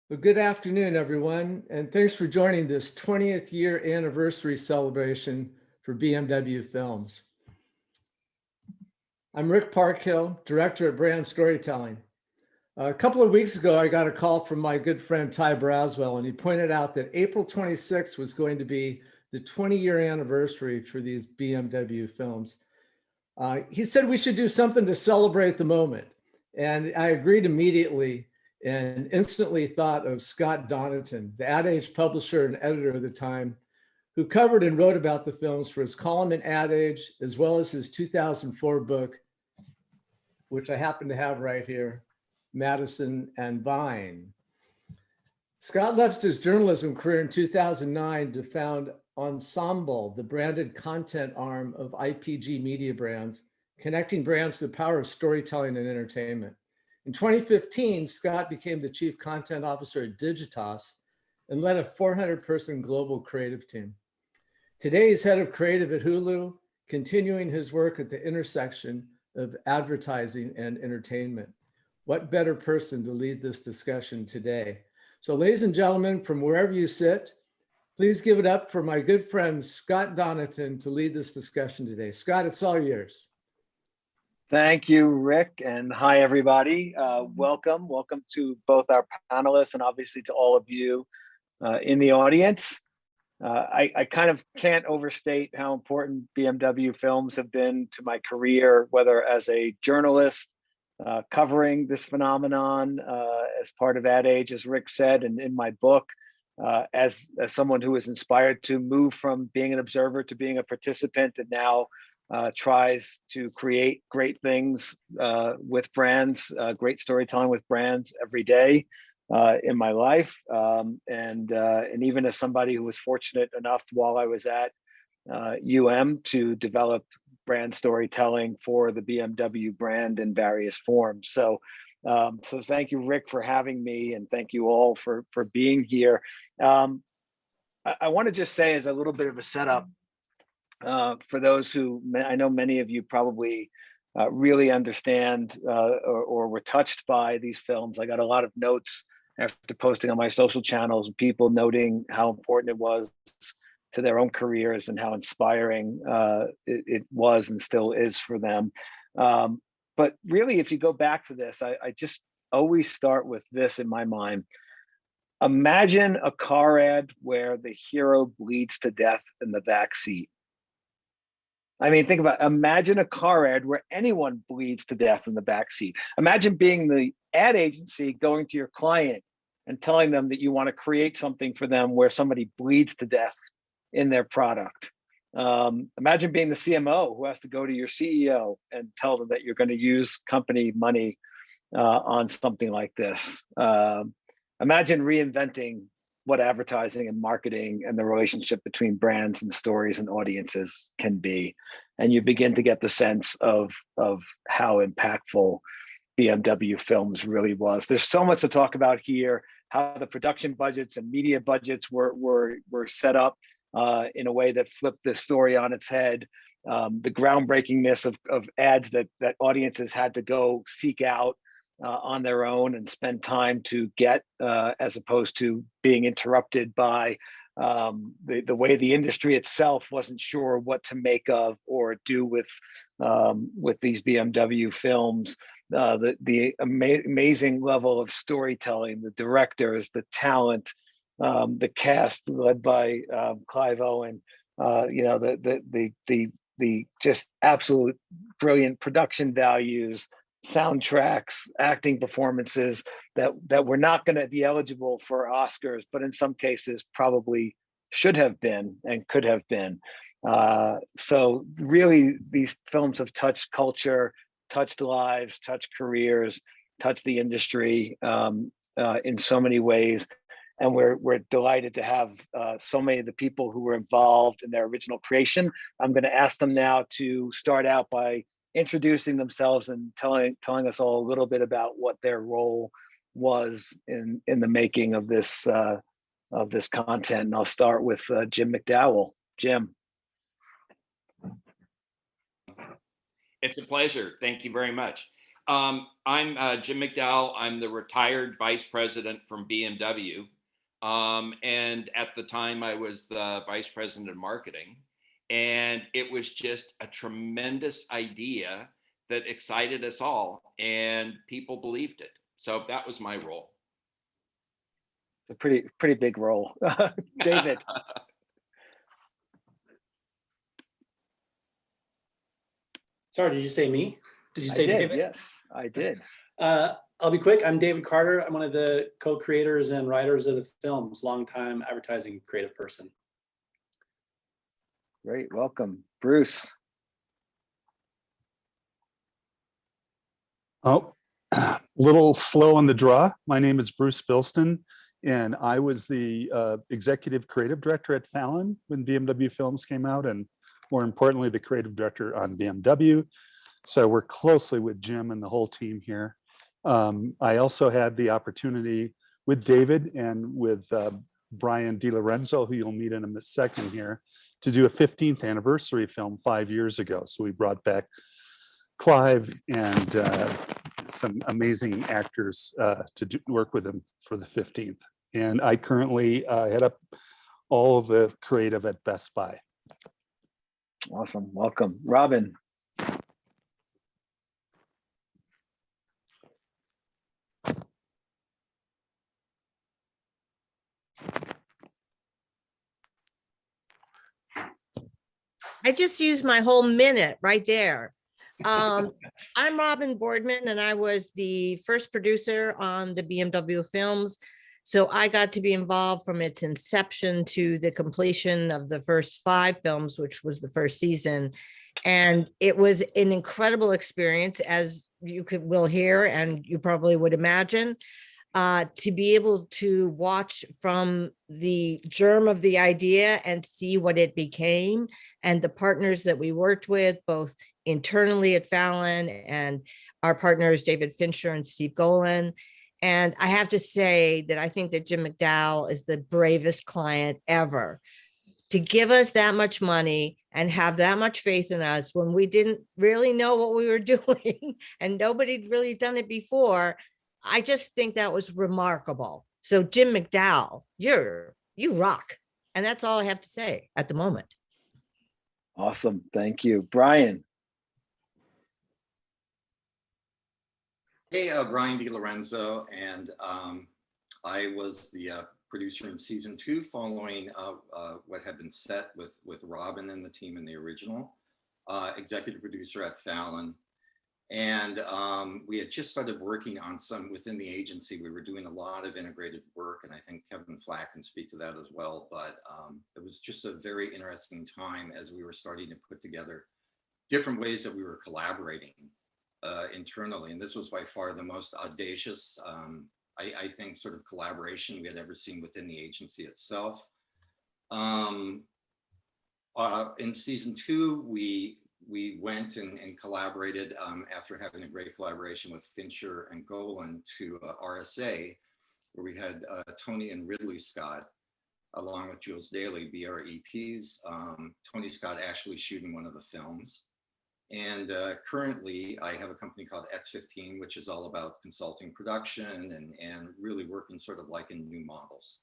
Well, good afternoon, everyone, and thanks for joining this 20th year anniversary celebration for BMW Films. I'm Rick Parkhill, Director at Brand Storytelling. A couple of weeks ago, I got a call from my good friend Ty Braswell, and he pointed out that April 26th was going to be the 20-year anniversary for these BMW films. He said we should do something to celebrate the moment, and I agreed immediately and instantly thought of Scott Donaton, the Ad Age publisher and editor of the time, who covered and wrote about the films for his column in Ad Age, as well as his 2004 book, which I happen to have right here, Madison and Vine. Scott left his journalism career in 2009 to found Ensemble, the branded content arm of IPG Media Brands, connecting brands to the power of storytelling and entertainment. In 2015, Scott became the chief content officer at Digitas and led a 400-person global creative team. Today, he's head of creative at Hulu, continuing his work at the intersection of advertising and entertainment. What better person to lead this discussion today? So, ladies and gentlemen, from wherever you sit, please give it up for my good friend, Scott Donaton, to lead this discussion today. Scott, it's all yours. Thank you, Rick, and hi, everybody. Welcome to both our panelists and obviously to all of you in the audience. I kind of can't overstate how important BMW films have been to my career, whether as a journalist covering this phenomenon as part of Ad Age, as Rick said, and in my book, as someone who was inspired to move from being an observer to being a participant, and now tries to create great things with brands, great storytelling with brands every day in my life. And even as somebody who was fortunate enough while I was at to develop brand storytelling for the BMW brand in various forms. So thank you, Rick, for having me, and thank you all for being here. I want to just say, as a little bit of a setup, for those who, I know many of you probably really understand or were touched by these films. I got a lot of notes after posting on my social channels, people noting how important it was to their own careers and how inspiring it was and still is for them. But really, if you go back to this, I just always start with this in my mind. Imagine a car ad where the hero bleeds to death in the back seat. I mean, think about it. Imagine a car ad where anyone bleeds to death in the backseat. Imagine being the ad agency going to your client and telling them that you want to create something for them where somebody bleeds to death in their product. Imagine being the CMO who has to go to your CEO and tell them that you're going to use company money on something like this. Imagine reinventing what advertising and marketing and the relationship between brands and stories and audiences can be. And you begin to get the sense of how impactful BMW Films really was. There's so much to talk about here, how the production budgets and media budgets were set up in a way that flipped the story on its head. The groundbreakingness of ads that audiences had to go seek out on their own and spend time to get, as opposed to being interrupted by the way the industry itself wasn't sure what to make of or do with these BMW films. The amazing level of storytelling, the directors, the talent, the cast led by Clive Owen, the just absolute brilliant production values, soundtracks, acting performances that were not going to be eligible for Oscars, but in some cases probably should have been and could have been. So really, these films have touched culture, touched lives, touched careers, touched the industry in so many ways. And we're delighted to have so many of the people who were involved in their original creation. I'm going to ask them now to start out by introducing themselves and telling us all a little bit about what their role was in the making of this content. And I'll start with Jim McDowell. Jim. It's a pleasure. Thank you very much. I'm Jim McDowell. I'm the retired vice president from BMW. And at the time, I was the vice president of marketing. And it was just a tremendous idea that excited us all, and people believed it. So that was my role. It's a pretty big role. David. Sorry, did you say me? Did you say David? Yes, I did. I'll be quick. I'm David Carter. I'm one of the co-creators and writers of the films, longtime advertising creative person. Great, welcome. Bruce. Oh, a little slow on the draw. My name is Bruce Bilston, and I was the executive creative director at Fallon when BMW Films came out, and more importantly, the creative director on BMW. So I work closely with Jim and the whole team here. I also had the opportunity with David and with Brian DiLorenzo, who you'll meet in a second here, to do a 15th anniversary film 5 years ago. So we brought back Clive and some amazing actors to work with him for the 15th. And I currently head up all of the creative at Best Buy. Awesome, welcome. Robin. I just used my whole minute right there. I'm Robin Boardman, and I was the first producer on the BMW Films. So I got to be involved from its inception to the completion of the first 5 films, which was the first season. And it was an incredible experience, as will hear, and you probably would imagine. To be able to watch from the germ of the idea and see what it became, and the partners that we worked with, both internally at Fallon and our partners, David Fincher and Steve Golan. And I have to say that I think that Jim McDowell is the bravest client ever to give us that much money and have that much faith in us when we didn't really know what we were doing and nobody'd really done it before. I just think that was remarkable. So Jim McDowell, you rock. And that's all I have to say at the moment. Awesome, thank you. Brian. Hey, Brian DiLorenzo, and I was the producer in season 2 following what had been set with Robin and the team in the original, executive producer at Fallon. And we had just started working on some within the agency. We were doing a lot of integrated work, and I think Kevin Flack can speak to that as well. But it was just a very interesting time as we were starting to put together different ways that we were collaborating internally. And this was by far the most audacious, I think, sort of collaboration we had ever seen within the agency itself. In season 2, we went and collaborated after having a great collaboration with Fincher and Golan to RSA, where we had Tony and Ridley Scott, along with Jules Daly, be our EPs. Tony Scott actually shooting one of the films. And currently I have a company called X15, which is all about consulting production and really working sort of like in new models.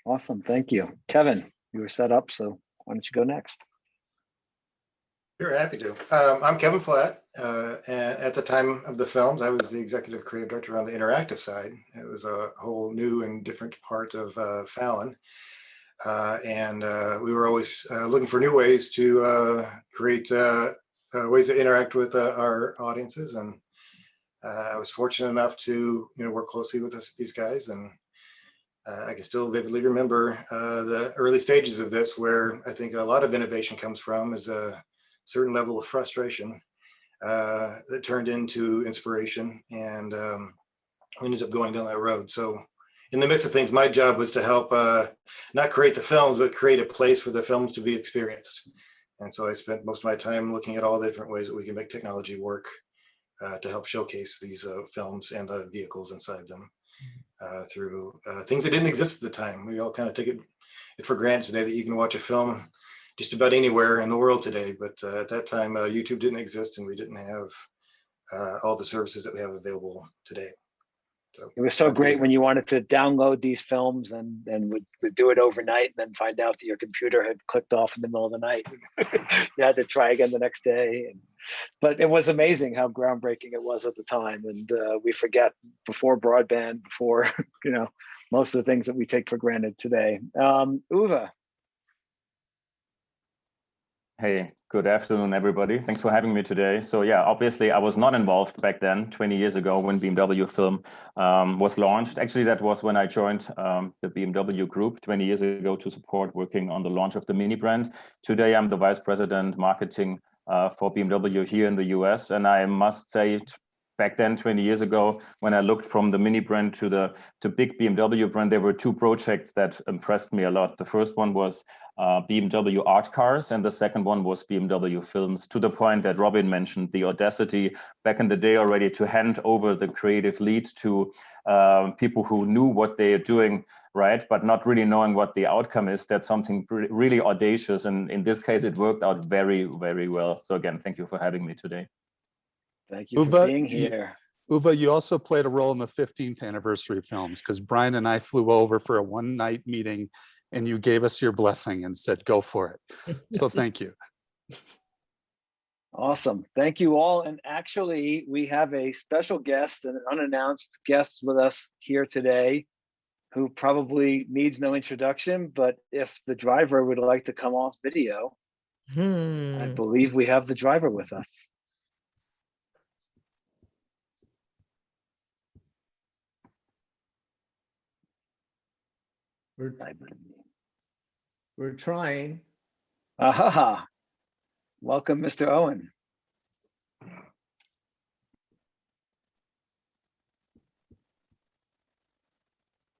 Awesome, thank you. Kevin, you were set up, so why don't you go next? Sure, happy to. I'm Kevin Flatt, and at the time of the films, I was the executive creative director on the interactive side. It was a whole new and different part of Fallon, and we were always looking for new ways to create ways to interact with our audiences. And I was fortunate enough to work closely with these guys, and I can still vividly remember the early stages of this, where I think a lot of innovation comes from is a certain level of frustration that turned into inspiration, and we ended up going down that road. So in the midst of things, my job was to help not create the films, but create a place for the films to be experienced. And so I spent most of my time looking at all the different ways that we can make technology work to help showcase these films and the vehicles inside them through things that didn't exist at the time. We all kind of take it for granted today that you can watch a film just about anywhere in the world today, but at that time YouTube didn't exist, and we didn't have all the services that we have available today. So it was so great when you wanted to download these films and would do it overnight and then find out that your computer had clicked off in the middle of the night. You had to try again the next day. But it was amazing how groundbreaking it was at the time. And we forget, before broadband, before, most of the things that we take for granted today. Uwe. Hey, good afternoon, everybody. Thanks for having me today. So yeah, obviously I was not involved back then, 20 years ago, when BMW Film was launched. Actually, that was when I joined the BMW group 20 years ago to support working on the launch of the Mini brand. Today, I'm the Vice President Marketing for BMW here in the US. And I must say, back then, 20 years ago, when I looked from the Mini brand to big BMW brand, there were two projects that impressed me a lot. The first one was BMW art cars, and the second one was BMW Films, to the point that Robin mentioned the audacity back in the day already to hand over the creative lead to people who knew what they are doing, right, but not really knowing what the outcome is. That's something really audacious, and in this case, it worked out very, very well. So again, thank you for having me today. Thank you for being here. Uwe, you also played a role in the 15th anniversary films, because Brian and I flew over for a one-night meeting and you gave us your blessing and said, go for it. So thank you. Awesome. Thank you all. And actually, we have a special guest, an unannounced guest with us here today, who probably needs no introduction, but if the driver would like to come off video, I believe we have the driver with us. We're trying. Aha. Welcome, Mr. Owen.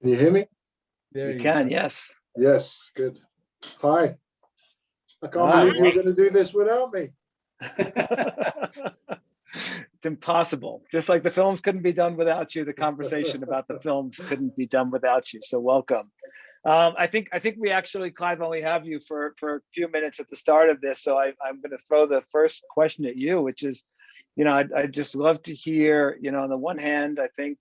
Can you hear me? There You can, yes. Yes, good. Hi. I can't believe you were going to do this without me. It's impossible. Just like the films couldn't be done without you, the conversation about the films couldn't be done without you. So welcome. I think we actually, Clive, only have you for a few minutes at the start of this. So I'm going to throw the first question at you, which is, I'd just love to hear, on the one hand, I think,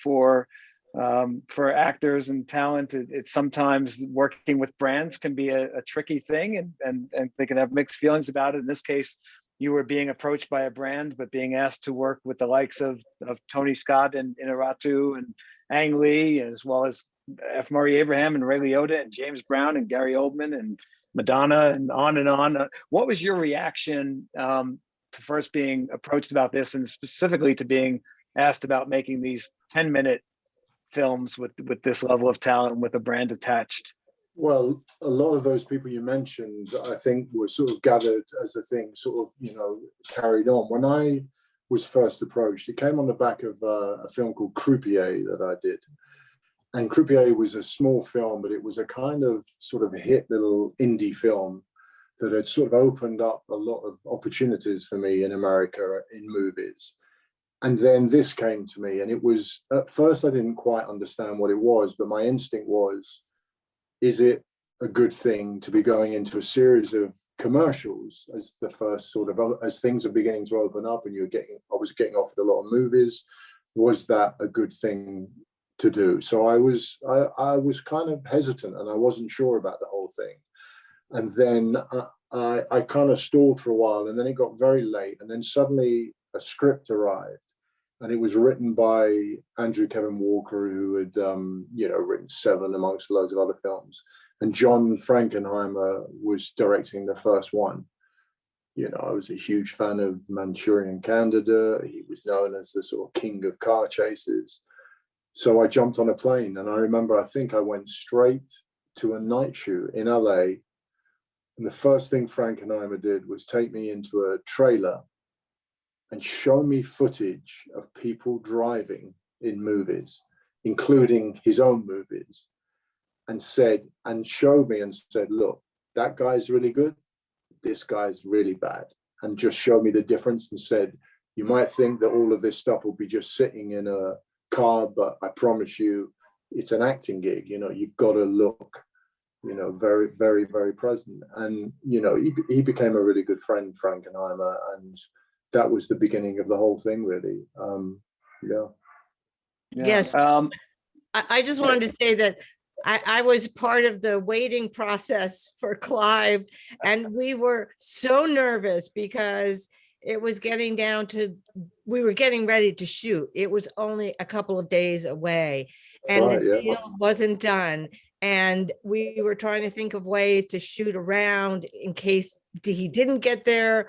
for actors and talent, it's sometimes working with brands can be a tricky thing, and they can have mixed feelings about it. In this case, you were being approached by a brand, but being asked to work with the likes of Tony Scott and Inarritu and Ang Lee, as well as F. Murray Abraham and Ray Liotta and James Brown and Gary Oldman and Madonna and on and on. What was your reaction to first being approached about this, and specifically to being asked about making these 10-minute films with this level of talent and with a brand attached? Well, a lot of those people you mentioned, I think, were sort of gathered as the thing sort of, carried on. When I was first approached, it came on the back of a film called Croupier that I did. And Croupier was a small film, but it was a kind of sort of hit little indie film that had sort of opened up a lot of opportunities for me in America in movies. And then this came to me, and it was, at first I didn't quite understand what it was, but my instinct was, is it a good thing to be going into a series of commercials as the first sort of, as things are beginning to open up and I was getting offered a lot of movies, was that a good thing to do? So I was kind of hesitant, and I wasn't sure about the whole thing. And then I kind of stalled for a while, and then it got very late, and then suddenly a script arrived. And it was written by Andrew Kevin Walker, who had, written Seven amongst loads of other films. And John Frankenheimer was directing the first one. I was a huge fan of Manchurian Candidate. He was known as the sort of king of car chases. So I jumped on a plane, and I remember, I think I went straight to a night shoot in LA. And the first thing Frankenheimer did was take me into a trailer and show me footage of people driving in movies, including his own movies, and showed me and said, look, that guy's really good, this guy's really bad. And just showed me the difference and said, you might think that all of this stuff will be just sitting in a car, but I promise you, it's an acting gig. You've got to look, very, very, very present. And, he became a really good friend, Frankenheimer, and that was the beginning of the whole thing, really. Yeah. Yes. I just wanted to say that I was part of the waiting process for Clive, and we were so nervous because it was getting down to, we were getting ready to shoot. It was only a couple of days away, and the deal wasn't done. And we were trying to think of ways to shoot around in case he didn't get there.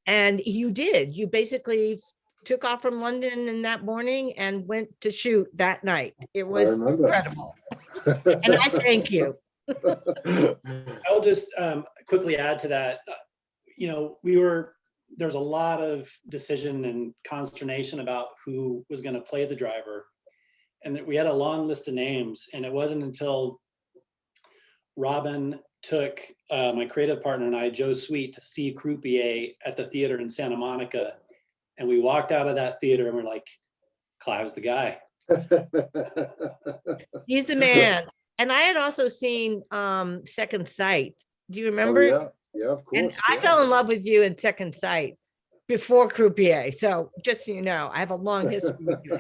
And you did. You basically took off from London in that morning and went to shoot that night. It was incredible. And I thank you. I'll just quickly add to that. You know, there's a lot of decision and consternation about who was going to play the driver. And we had a long list of names, and it wasn't until Robin took my creative partner and I, Joe Sweet, to see Croupier at the theater in Santa Monica. And we walked out of that theater and we're like, Clive's the guy. He's the man. And I had also seen Second Sight. Do you remember? Oh, yeah, of course. And I fell in love with you in Second Sight before Croupier. So just so you know, I have a long history with you.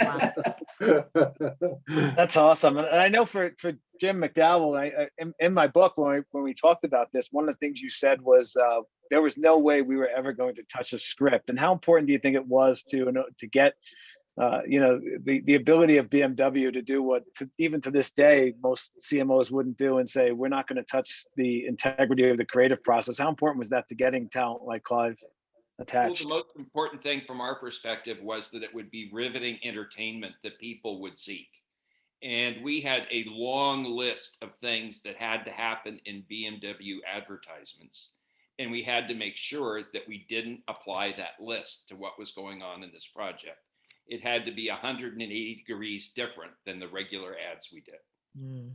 That's awesome. And I know for Jim McDowell, in my book, when we talked about this, one of the things you said was there was no way we were ever going to touch a script. And how important do you think it was to get the ability of BMW to do what, even to this day, most CMOs wouldn't do, and say, we're not going to touch the integrity of the creative process? How important was that to getting talent like Clive attached? Well, the most important thing from our perspective was that it would be riveting entertainment that people would seek. And we had a long list of things that had to happen in BMW advertisements. And we had to make sure that we didn't apply that list to what was going on in this project. It had to be 180 degrees different than the regular ads we did. Mm.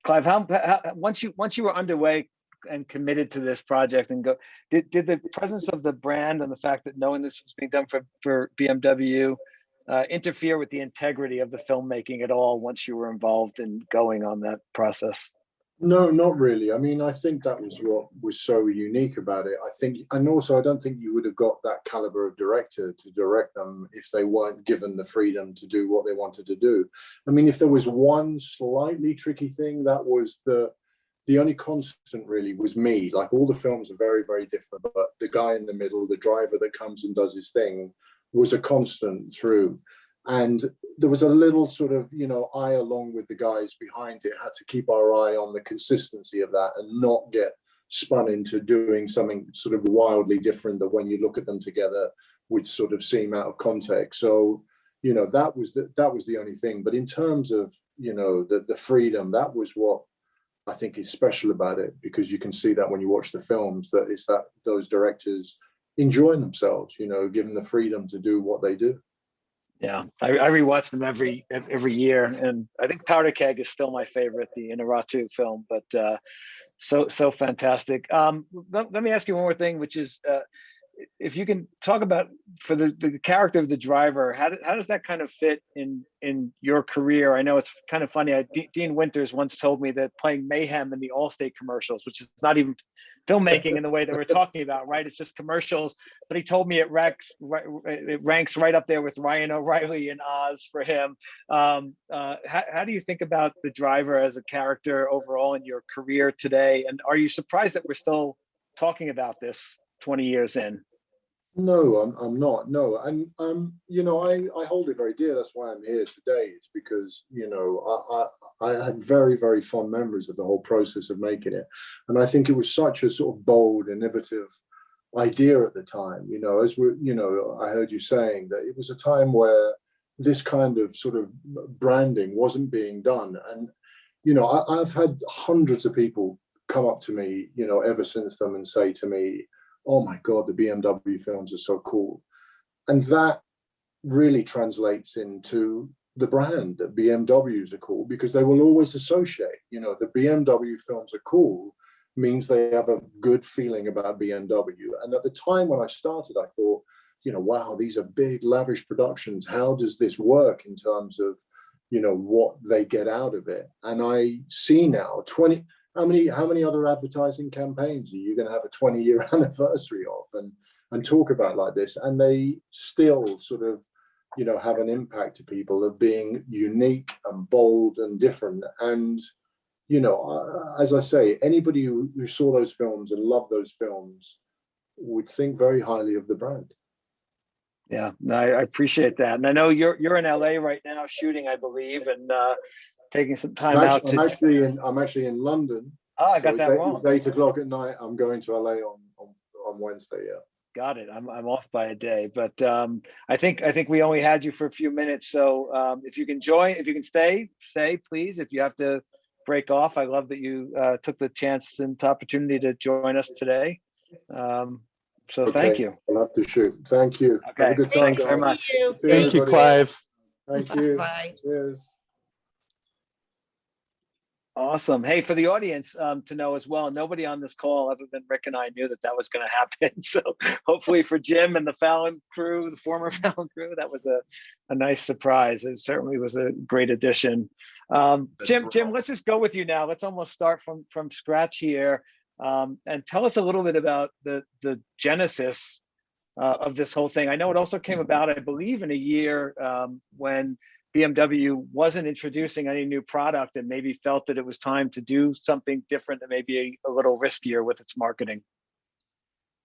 Clive, once you were underway and committed to this project and did the presence of the brand and the fact that knowing this was being done for BMW interfere with the integrity of the filmmaking at all once you were involved in going on that process? No, not really. I mean, I think that was what was so unique about it. I think, and also I don't think you would have got that caliber of director to direct them if they weren't given the freedom to do what they wanted to do. I mean, if there was one slightly tricky thing, that was the only constant really was me. Like, all the films are very, very different, but the guy in the middle, the driver that comes and does his thing, was a constant through. And there was a little sort of, I, along with the guys behind it, had to keep our eye on the consistency of that and not get spun into doing something sort of wildly different that when you look at them together would sort of seem out of context. So, that was the only thing. But in terms of, the freedom, that was what I think is special about it, because you can see that when you watch the films, that it's that those directors enjoying themselves, given the freedom to do what they do. Yeah, I rewatch them every year, and I think Powder Keg is still my favorite, the Inarritu film. But so fantastic. Let me ask you one more thing, which is if you can talk about, for the character of the driver, how does that kind of fit in your career? I know it's kind of funny. Dean Winters once told me that playing Mayhem in the Allstate commercials, which is not even filmmaking in the way that we're talking about, right? It's just commercials. But he told me it ranks right up there with Ryan O'Reilly and Oz for him. How do you think about the driver as a character overall in your career today? And are you surprised that we're still talking about this 20 years in? No, I'm not. No, and I hold it very dear. That's why I'm here today. It's because I had very, very fond memories of the whole process of making it, and I think it was such a sort of bold, innovative idea at the time. As I heard you saying that it was a time where this kind of sort of branding wasn't being done, and I've had hundreds of people come up to me, ever since then, and say to me, oh my God, the BMW films are so cool. And that really translates into the brand, that BMWs are cool, because they will always associate, the BMW films are cool means they have a good feeling about BMW. And at the time when I started, I thought, wow, these are big, lavish productions. How does this work in terms of, what they get out of it? And I see now how many other advertising campaigns are you going to have a 20-year anniversary of? and talk about like this, and they still sort of, you know, have an impact to people of being unique and bold and different. And, you know, as I say, anybody who saw those films and loved those films would think very highly of the brand. Yeah, no, I appreciate that. And I know you're in LA right now shooting, I believe, and taking some time out to. I'm actually in London. Oh, I so got that wrong. It's 8 o'clock at night. I'm going to LA on Wednesday. Yeah. Got it. I'm off by a day, but I think we only had you for a few minutes. So if you can stay, please. If you have to break off, I love that you took the chance and opportunity to join us today. So okay. Thank you. I'll have to shoot. Thank you. Okay. Have a good time, Thanks very much. Thank you, Clive. Thank you. Bye. Cheers. Awesome. Hey, for the audience to know as well, nobody on this call other than Rick and I knew that was going to happen. So hopefully for Jim and the Fallon crew, the former Fallon crew, that was a nice surprise. It certainly was a great addition. Jim, let's just go with you now. Let's almost start from scratch here, and tell us a little bit about the genesis of this whole thing. I know it also came about, I believe, in a year when BMW wasn't introducing any new product and maybe felt that it was time to do something different and maybe a little riskier with its marketing.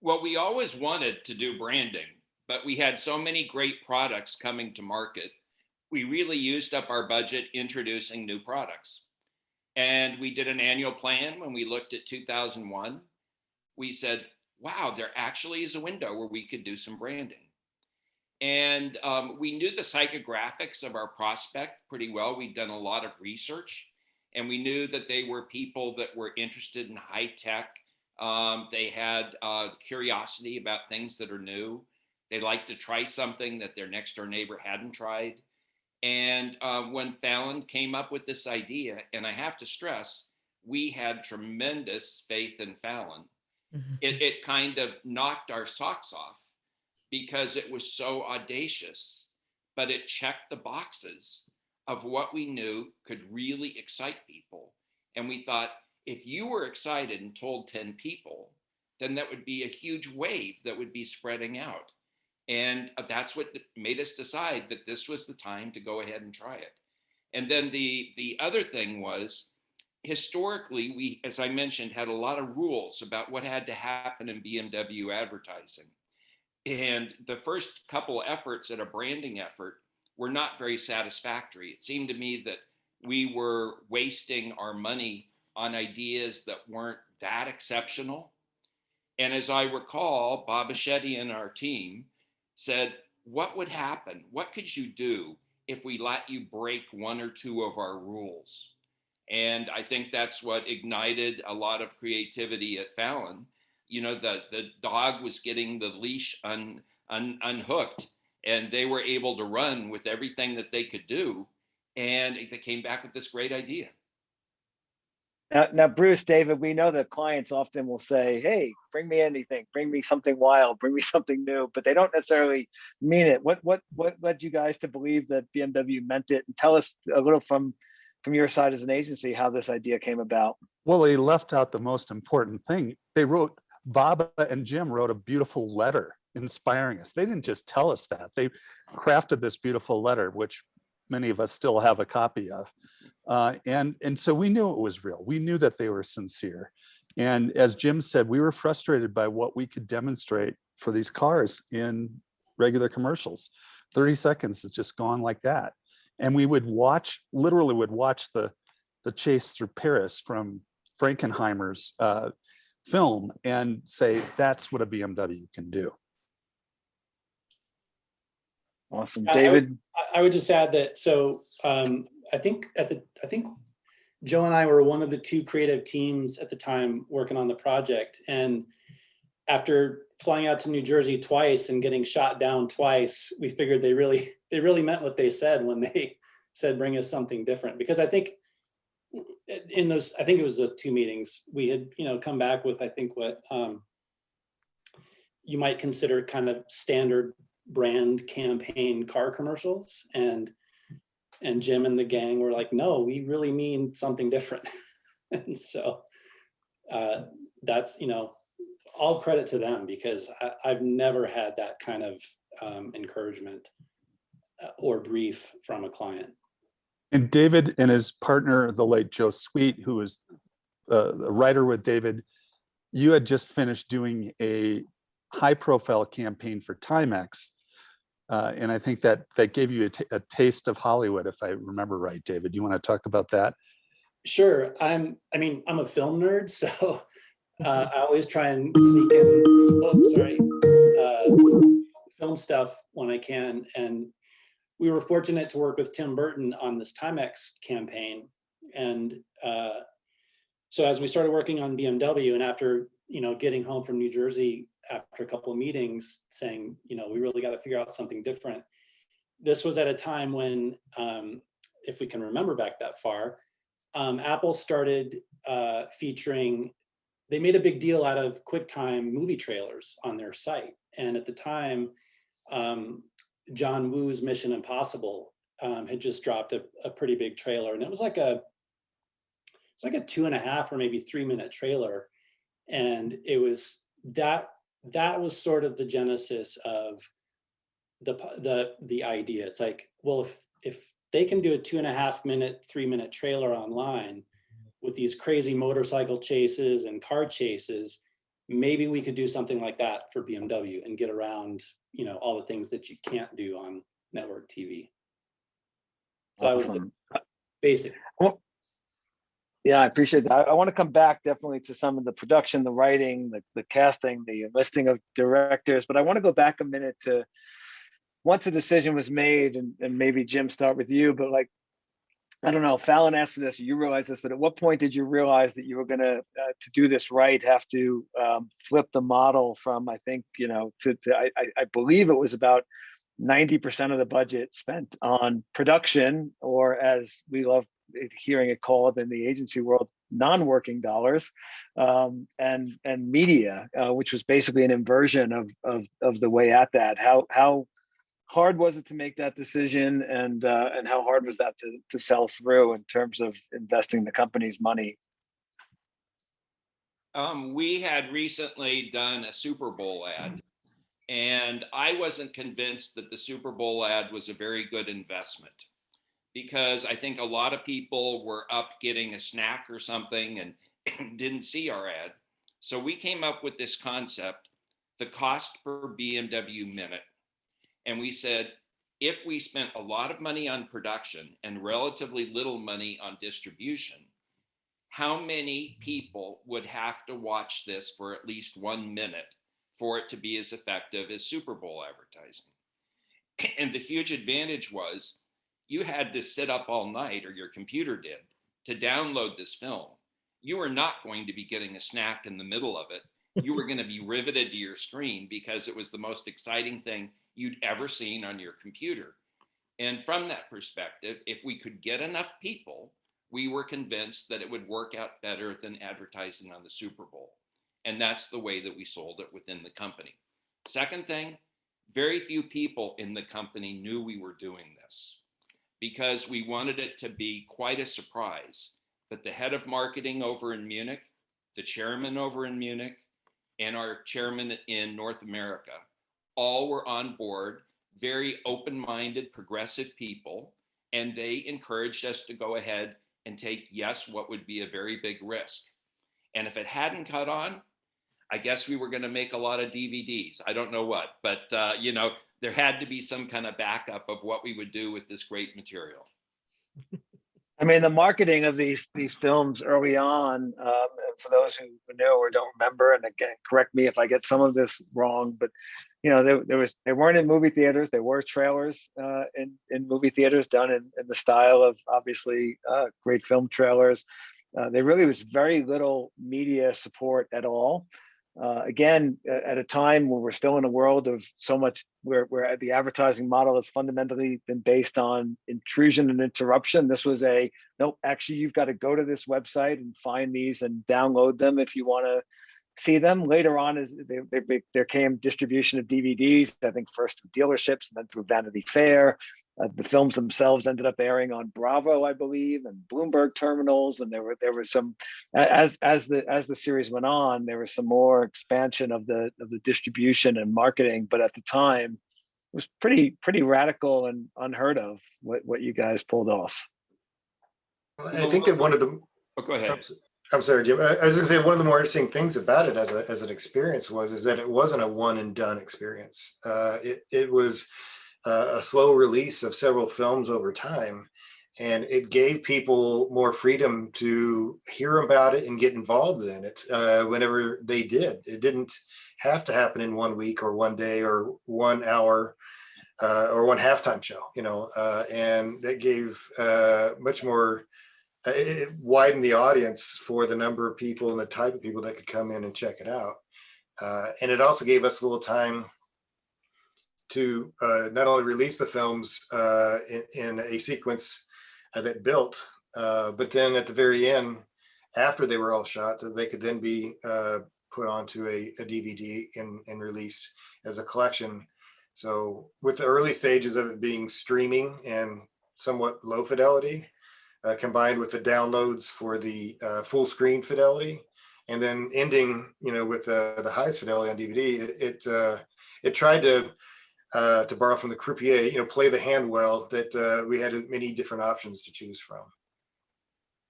Well, we always wanted to do branding, but we had so many great products coming to market. We really used up our budget introducing new products. And we did an annual plan when we looked at 2001. We said, wow, there actually is a window where we could do some branding. And we knew the psychographics of our prospect pretty well. We'd done a lot of research, and we knew that they were people that were interested in high tech. They had curiosity about things that are new. They liked to try something that their next door neighbor hadn't tried. And when Fallon came up with this idea, and I have to stress, we had tremendous faith in Fallon. It kind of knocked our socks off, because it was so audacious, but it checked the boxes of what we knew could really excite people. And we thought, if you were excited and told 10 people, then that would be a huge wave that would be spreading out. And that's what made us decide that this was the time to go ahead and try it. And then the other thing was, historically, we, as I mentioned, had a lot of rules about what had to happen in BMW advertising. And the first couple efforts at a branding effort were not very satisfactory. It seemed to me that we were wasting our money on ideas that weren't that exceptional. And as I recall, Bob Achetti and our team said, what would happen? What could you do if we let you break one or two of our rules? And I think that's what ignited a lot of creativity at Fallon. You know, the dog was getting the leash unhooked, and they were able to run with everything that they could do. And they came back with this great idea. Now, Bruce, David, we know that clients often will say, hey, bring me anything, bring me something wild, bring me something new, but they don't necessarily mean it. What led you guys to believe that BMW meant it? And tell us a little from your side as an agency, how this idea came about. Well, they left out the most important thing. Bob and Jim wrote a beautiful letter inspiring us. They didn't just tell us that. They crafted this beautiful letter, which many of us still have a copy of. And so we knew it was real. We knew that they were sincere. And as Jim said, we were frustrated by what we could demonstrate for these cars in regular commercials. 30 seconds is just gone like that. And we would literally watch the chase through Paris from Frankenheimer's film and say, that's what a BMW can do. Awesome. David? I would just add that, so I think Joe and I were one of the two creative teams at the time working on the project. And after flying out to New Jersey twice and getting shot down twice, we figured they really meant what they said when they said, bring us something different. Because I think it was the two meetings, we had, come back with, I think, what you might consider kind of standard brand campaign car commercials. And Jim and the gang were like, no, we really mean something different. And so that's, all credit to them, because I've never had that kind of encouragement or brief from a client. And David and his partner, the late Joe Sweet, who was a writer with David, you had just finished doing a high-profile campaign for Timex. And I think that gave you a taste of Hollywood, if I remember right. David, do you want to talk about that? Sure. I'm a film nerd, so I always try and sneak in, film stuff when I can. And we were fortunate to work with Tim Burton on this Timex campaign. And so as we started working on BMW, and after, getting home from New Jersey after a couple of meetings saying, we really got to figure out something different. This was at a time when, if we can remember back that far, Apple started featuring, they made a big deal out of QuickTime movie trailers on their site. And at the time, John Woo's Mission Impossible had just dropped a pretty big trailer. And it was like a 2.5 or maybe 3 minute trailer. And it was that was sort of the genesis of the idea. It's like, well, if they can do a 2.5 minute, 3 minute trailer online with these crazy motorcycle chases and car chases, maybe we could do something like that for BMW and get around, all the things that you can't do on network TV. So Awesome. that was the basic. Well, yeah, I appreciate that. I want to come back definitely to some of the production, the writing, the casting, the listing of directors, but I want to go back a minute to once a decision was made, and maybe Jim, start with you, but like, I don't know, Fallon asked for this, you realize this, but at what point did you realize that you were going to do this right, have to flip the model from, I think, I believe it was about 90% of the budget spent on production, or as we love hearing it called in the agency world, non-working dollars, and media, which was basically an inversion of the way at that. How hard was it to make that decision, and how hard was that to sell through in terms of investing the company's money? We had recently done a Super Bowl ad, and I wasn't convinced that the Super Bowl ad was a very good investment, because I think a lot of people were up getting a snack or something and didn't see our ad. So we came up with this concept, the cost per BMW minute. And we said, if we spent a lot of money on production and relatively little money on distribution, how many people would have to watch this for at least 1 minute for it to be as effective as Super Bowl advertising? And the huge advantage was you had to sit up all night, or your computer did, to download this film. You were not going to be getting a snack in the middle of it. You were going to be riveted to your screen because it was the most exciting thing you'd ever seen on your computer. And from that perspective, if we could get enough people, we were convinced that it would work out better than advertising on the Super Bowl. And that's the way that we sold it within the company. Second thing, very few people in the company knew we were doing this, because we wanted it to be quite a surprise. But the head of marketing over in Munich, the chairman over in Munich, and our chairman in North America, all were on board, very open-minded, progressive people, and they encouraged us to go ahead and take, yes, what would be a very big risk. And if it hadn't caught on, I guess we were going to make a lot of DVDs. I don't know what, but there had to be some kind of backup of what we would do with this great material. I mean, the marketing of these films early on, for those who know or don't remember, and again, correct me if I get some of this wrong, but they weren't in movie theaters. There were trailers in movie theaters done in the style of, obviously, great film trailers. There really was very little media support at all. Again, at a time where we're still in a world of so much, where the advertising model has fundamentally been based on intrusion and interruption. This was nope, actually, you've got to go to this website and find these and download them if you want to see them. Later on, as there came distribution of DVDs, I think first through dealerships and then through Vanity Fair. The films themselves ended up airing on Bravo, I believe, and Bloomberg terminals. And there were some, as the series went on, there was some more expansion of the distribution and marketing. But at the time, it was pretty radical and unheard of what you guys pulled off. I think that one of the Oh, go ahead. I'm sorry, Jim. I was going to say one of the more interesting things about it as an experience is that it wasn't a one and done experience. It was a slow release of several films over time, and it gave people more freedom to hear about it and get involved in it whenever they did. It didn't have to happen in 1 week or 1 day or 1 hour or one halftime show, and that gave much more. It widened the audience for the number of people and the type of people that could come in and check it out. And it also gave us a little time to not only release the films in a sequence that built, but then at the very end, after they were all shot, that they could then be put onto a DVD and released as a collection. So with the early stages of it being streaming and somewhat low fidelity, combined with the downloads for the full screen fidelity, and then ending, with the highest fidelity on DVD, it tried to borrow from the croupier, play the hand well, that we had many different options to choose from.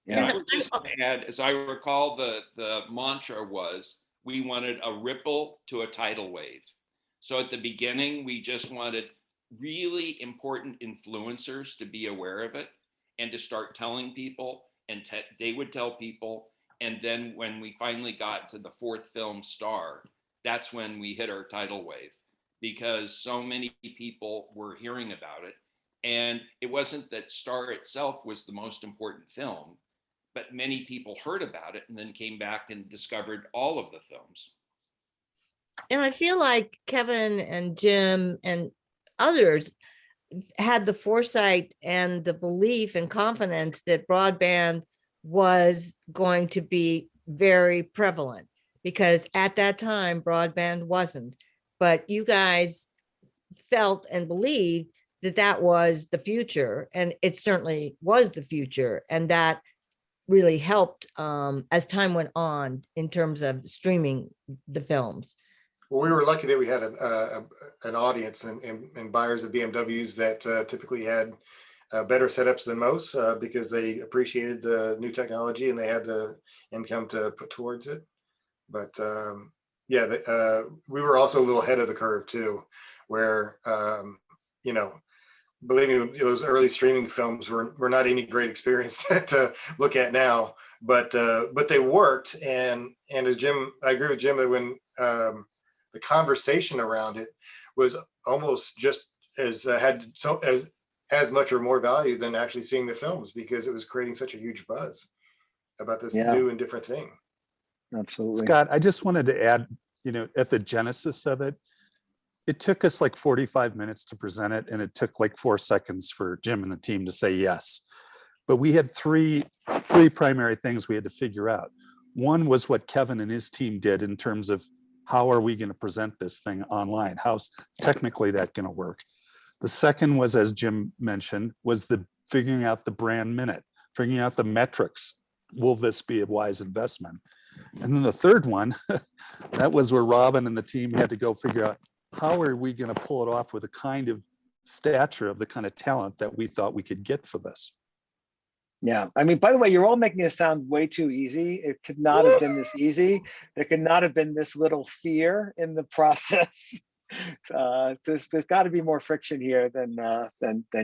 Yeah, I would just add, as I recall, the mantra was, we wanted a ripple to a tidal wave. So at the beginning, we just wanted really important influencers to be aware of it and to start telling people, and they would tell people. And then when we finally got to the fourth film, Star, that's when we hit our tidal wave, because so many people were hearing about it. And it wasn't that Star itself was the most important film, but many people heard about it and then came back and discovered all of the films. And I feel like Kevin and Jim and others had the foresight and the belief and confidence that broadband was going to be very prevalent, because at that time broadband wasn't. But you guys felt and believed that that was the future, and it certainly was the future, and that really helped as time went on in terms of streaming the films. Well, we were lucky that we had an audience and buyers of BMWs that typically had better setups than most because they appreciated the new technology and they had the income to put towards it. But we were also a little ahead of the curve too, where believe me, those early streaming films were not any great experience to look at now, but they worked. And as Jim, I agree with Jim that when the conversation around it was almost just as much or more value than actually seeing the films, because it was creating such a huge buzz about this new and different thing. Absolutely. Scott, I just wanted to add, at the genesis of it, it took us like 45 minutes to present it, and it took like 4 seconds for Jim and the team to say yes. But we had three primary things we had to figure out. One was what Kevin and his team did in terms of how are we going to present this thing online? How's technically that going to work? The second was, as Jim mentioned, was the figuring out the brand minute, figuring out the metrics. Will this be a wise investment? And then the third one, that was where Robin and the team had to go figure out, how are we going to pull it off with the kind of stature of the kind of talent that we thought we could get for this? Yeah, I mean, by the way, you're all making it sound way too easy. It could not have been this easy. There could not have been this little fear in the process. There's got to be more friction here than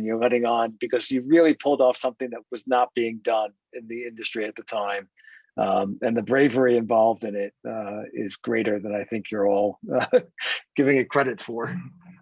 you're letting on, because you really pulled off something that was not being done in the industry at the time. And the bravery involved in it is greater than I think you're all giving it credit for.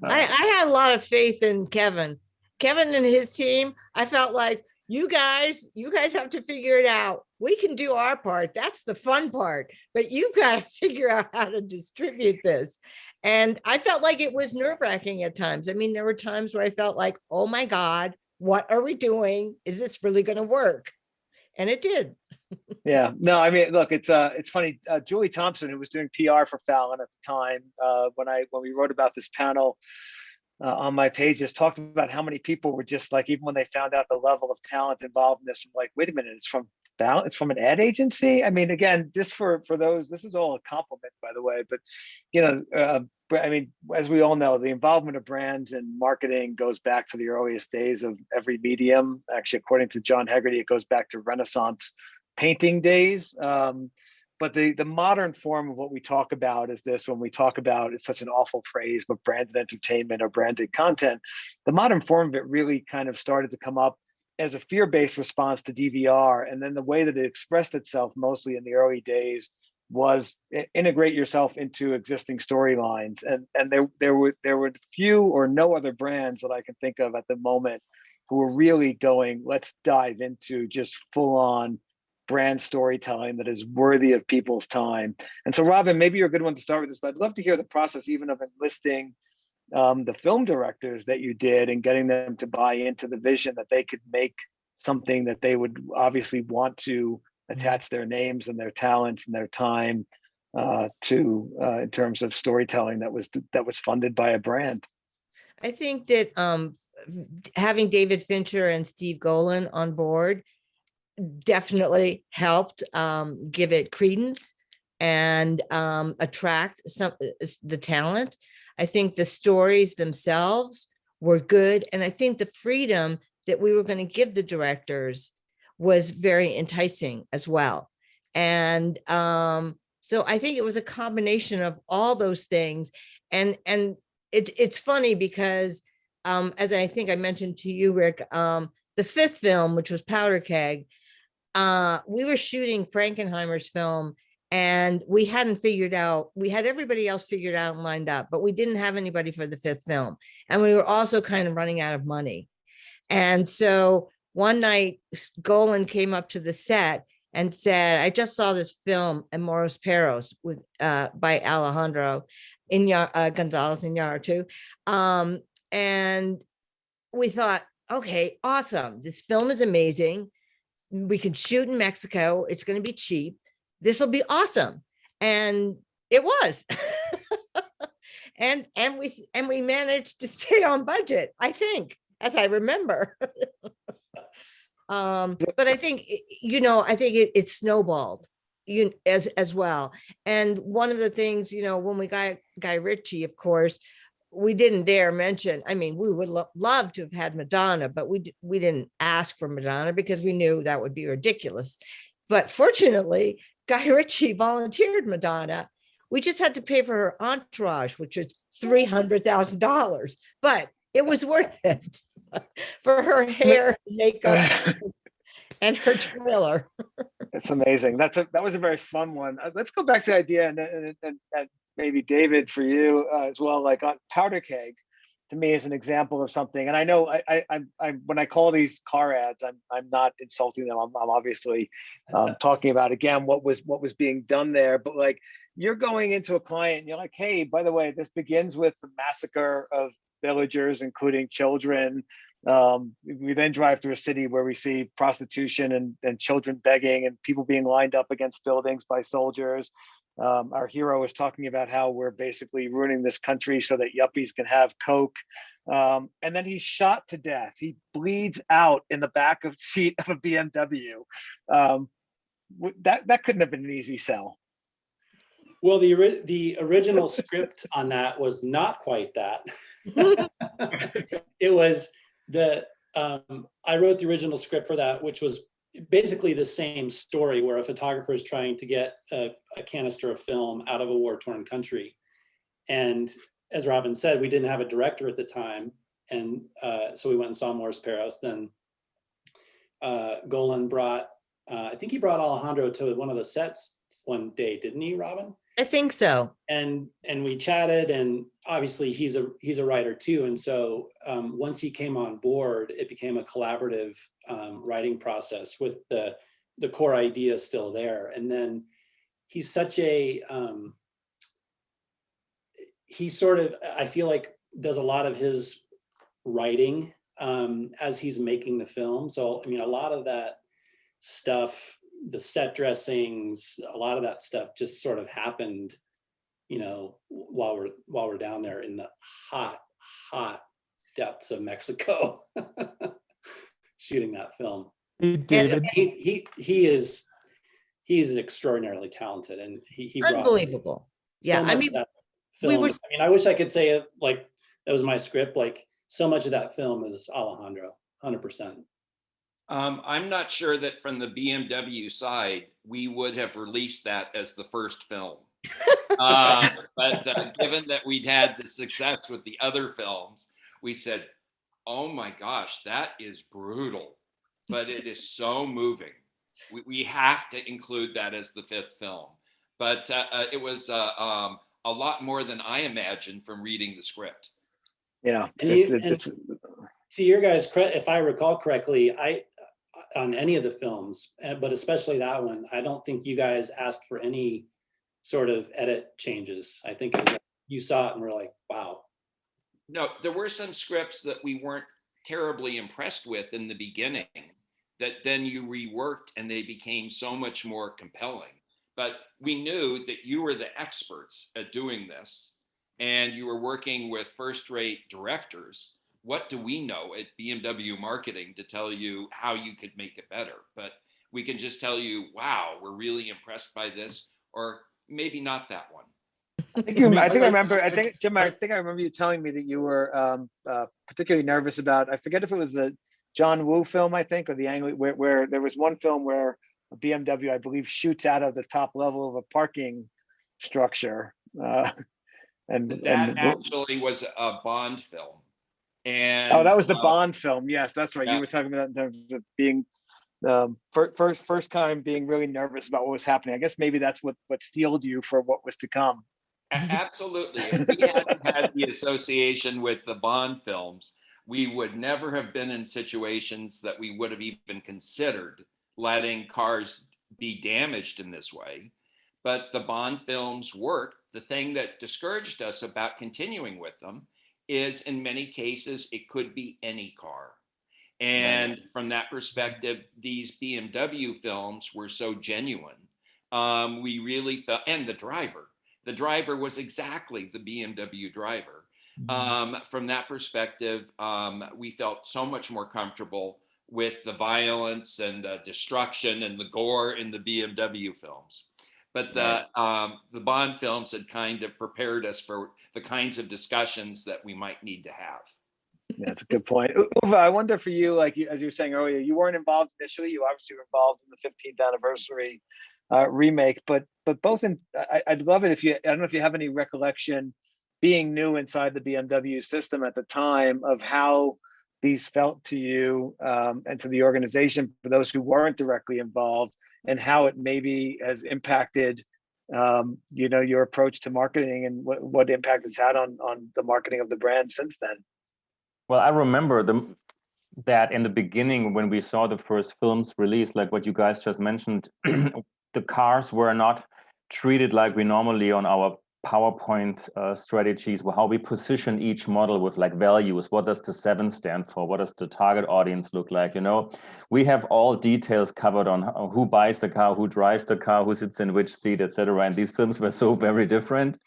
I had a lot of faith in Kevin and his team. I felt like, you guys have to figure it out. We can do our part. That's the fun part, but you've got to figure out how to distribute this. And I felt like it was nerve-wracking at times. I mean, there were times where I felt like, oh my God, what are we doing? Is this really going to work? and it did. Yeah, no, I mean, look, it's funny. Julie Thompson, who was doing PR for Fallon at the time, when we wrote about this panel on my pages, talked about how many people were just like, even when they found out the level of talent involved in this, like, wait a minute, it's from Fallon, it's from an ad agency. I mean, again, just for those, this is all a compliment, by the way, but you know, I mean, as we all know, the involvement of brands and marketing goes back to the earliest days of every medium. Actually, according to John Hegarty, it goes back to Renaissance painting days. But the modern form of what we talk about is this: when we talk about, it's such an awful phrase, but branded entertainment or branded content, the modern form of it really kind of started to come up as a fear-based response to DVR. And then the way that it expressed itself mostly in the early days was integrate yourself into existing storylines. And there were few or no other brands that I can think of at the moment who were really going, let's dive into just full on brand storytelling that is worthy of people's time. And so, Robin, maybe you're a good one to start with this, but I'd love to hear the process even of enlisting the film directors that you did and getting them to buy into the vision that they could make something that they would obviously want to attach their names and their talents and their time to in terms of storytelling that was funded by a brand. I think that having David Fincher and Steve Golan on board definitely helped give it credence and attract the talent. I think the stories themselves were good. And I think the freedom that we were going to give the directors was very enticing as well. And so I think it was a combination of all those things. And it's funny because as I think I mentioned to you, Rick, the fifth film, which was Powder Keg, we were shooting Frankenheimer's film, and we hadn't figured out, we had everybody else figured out and lined up, but we didn't have anybody for the fifth film. And we were also kind of running out of money. And so one night, Golan came up to the set and said, I just saw this film, Amores Perros, with by Alejandro Gonzalez Iñárritu. And we thought, okay, awesome. This film is amazing. We can shoot in Mexico. It's going to be cheap. This will be awesome. And it was. and we managed to stay on budget, I think, as I remember. But I think, I think it snowballed as well. And one of the things, when we got Guy Ritchie, of course, we didn't dare mention, I mean, we would love to have had Madonna, but we didn't ask for Madonna because we knew that would be ridiculous. But fortunately, Guy Ritchie volunteered Madonna. We just had to pay for her entourage, which was $300,000, but it was worth it for her hair, makeup, and her trailer. It's amazing. That was a very fun one. Let's go back to the idea, and maybe David, for you as well. Like on Powder Keg, to me, is an example of something. And I know I when I call these car ads, I'm not insulting them. I'm obviously talking about, again, what was being done there. But like, you're going into a client and you're like, hey, by the way, this begins with the massacre of villagers, including children. We then drive through a city where we see prostitution and children begging and people being lined up against buildings by soldiers. Our hero is talking about how we're basically ruining this country so that yuppies can have Coke. And then he's shot to death. He bleeds out in the back of seat of a BMW. That couldn't have been an easy sell. Well, the original script on that was not quite that. It was I wrote the original script for that, which was basically the same story, where a photographer is trying to get a canister of film out of a war-torn country. And as Robin said, we didn't have a director at the time. And so we went and saw Amores Perros. Then Golan brought, I think he brought Alejandro to one of the sets one day, didn't he, Robin? I think so. And we chatted, and obviously he's a writer too. And so once he came on board, it became a collaborative writing process with the core idea still there. And then he's such a, he sort of, I feel like, does a lot of his writing as he's making the film. So, I mean, a lot of that stuff, the set dressings, a lot of that stuff just sort of happened, you know, while we're down there in the hot depths of Mexico shooting that film. Hey, David. He's extraordinarily talented, and he brought Unbelievable. Yeah, so much I mean, of that we film. were- I mean, I wish I could say it like that was my script. Like so much of that film is Alejandro, 100%. I'm not sure that from the BMW side, we would have released that as the first film. But given that we'd had the success with the other films, we said, oh my gosh, that is brutal, but it is so moving. We have to include that as the fifth film. But it was a lot more than I imagined from reading the script. Yeah. And to your guys' credit, if I recall correctly, on any of the films, but especially that one, I don't think you guys asked for any sort of edit changes. I think it was, you saw it and were like, wow. No, there were some scripts that we weren't terribly impressed with in the beginning that then you reworked and they became so much more compelling. But we knew that you were the experts at doing this and you were working with first-rate directors. What do we know at BMW marketing to tell you how you could make it better? But we can just tell you, wow, we're really impressed by this, or maybe not that one. I think I remember you telling me that you were particularly nervous about, I forget if it was the John Woo film, I think, or the angle where there was one film where a BMW, I believe, shoots out of the top level of a parking structure. And actually was a Bond film. And oh, that was the Bond film. Yes, that's right. Yeah. You were talking about in terms of being first time being really nervous about what was happening. I guess maybe that's what steeled you for what was to come. Absolutely. If we hadn't had the association with the Bond films, we would never have been in situations that we would have even considered letting cars be damaged in this way. But the Bond films worked. The thing that discouraged us about continuing with them is in many cases, it could be any car. And from that perspective, these BMW films were so genuine. We really felt, and the driver was exactly the BMW driver. From that perspective, we felt so much more comfortable with the violence and the destruction and the gore in the BMW films. But the Bond films had kind of prepared us for the kinds of discussions that we might need to have. Yeah, that's a good point. Uwe, I wonder for you, like as you were saying earlier, you weren't involved initially. You obviously were involved in the 15th anniversary remake, but both in, I'd love it if you, I don't know if you have any recollection being new inside the BMW system at the time of how these felt to you and to the organization for those who weren't directly involved, and how it maybe has impacted you know, your approach to marketing and what impact it's had on the marketing of the brand since then. Well, I remember that in the beginning when we saw the first films released, like what you guys just mentioned, the cars were not treated like we normally on our PowerPoint strategies, how we position each model with like values. What does the 7 stand for? What does the target audience look like? You know, we have all details covered on who buys the car, who drives the car, who sits in which seat, etc. And these films were so very different,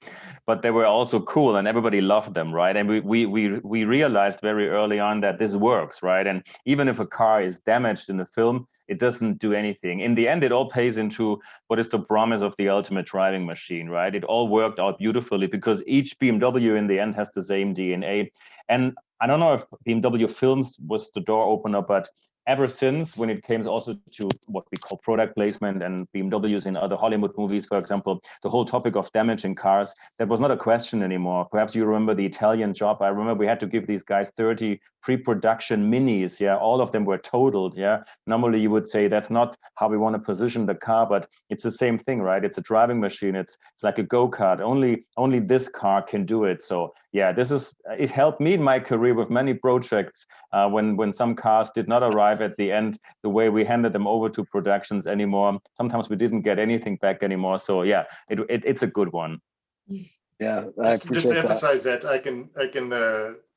but they were also cool and everybody loved them, right? And we realized very early on that this works, right? And even if a car is damaged in the film, it doesn't do anything. In the end, it all pays into what is the promise of the ultimate driving machine, right? It all worked out beautifully because each BMW in the end has the same DNA. And I don't know if BMW Films was the door opener, but ever since, when it came also to what we call product placement and BMWs in other Hollywood movies, for example, the whole topic of damage in cars, that was not a question anymore. Perhaps you remember the Italian job. I remember we had to give these guys 30 pre-production minis. Yeah, all of them were totaled. Yeah, normally you would say that's not how we want to position the car, but it's the same thing, right? It's a driving machine. It's like a go-kart. Only this car can do it. So yeah, it helped me in my career with many projects when some cars did not arrive at the end the way we handed them over to productions anymore. Sometimes we didn't get anything back anymore. So yeah, it's a good one. Yeah, just to emphasize that, I can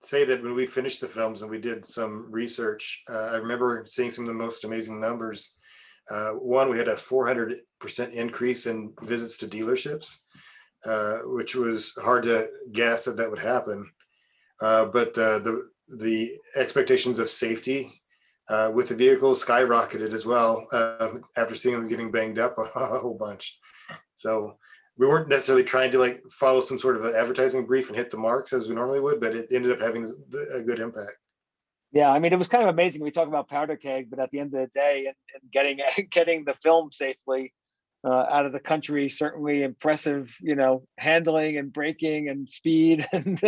say that when we finished the films and we did some research, I remember seeing some of the most amazing numbers One, we had a 400% increase in visits to dealerships, which was hard to guess that would happen. But the expectations of safety with the vehicles skyrocketed as well after seeing them getting banged up a whole bunch. So we weren't necessarily trying to like follow some sort of an advertising brief and hit the marks as we normally would, but it ended up having a good impact. Yeah, I mean, it was kind of amazing. We talk about powder keg, but at the end of the day, and getting the film safely out of the country, certainly impressive, handling and braking and speed and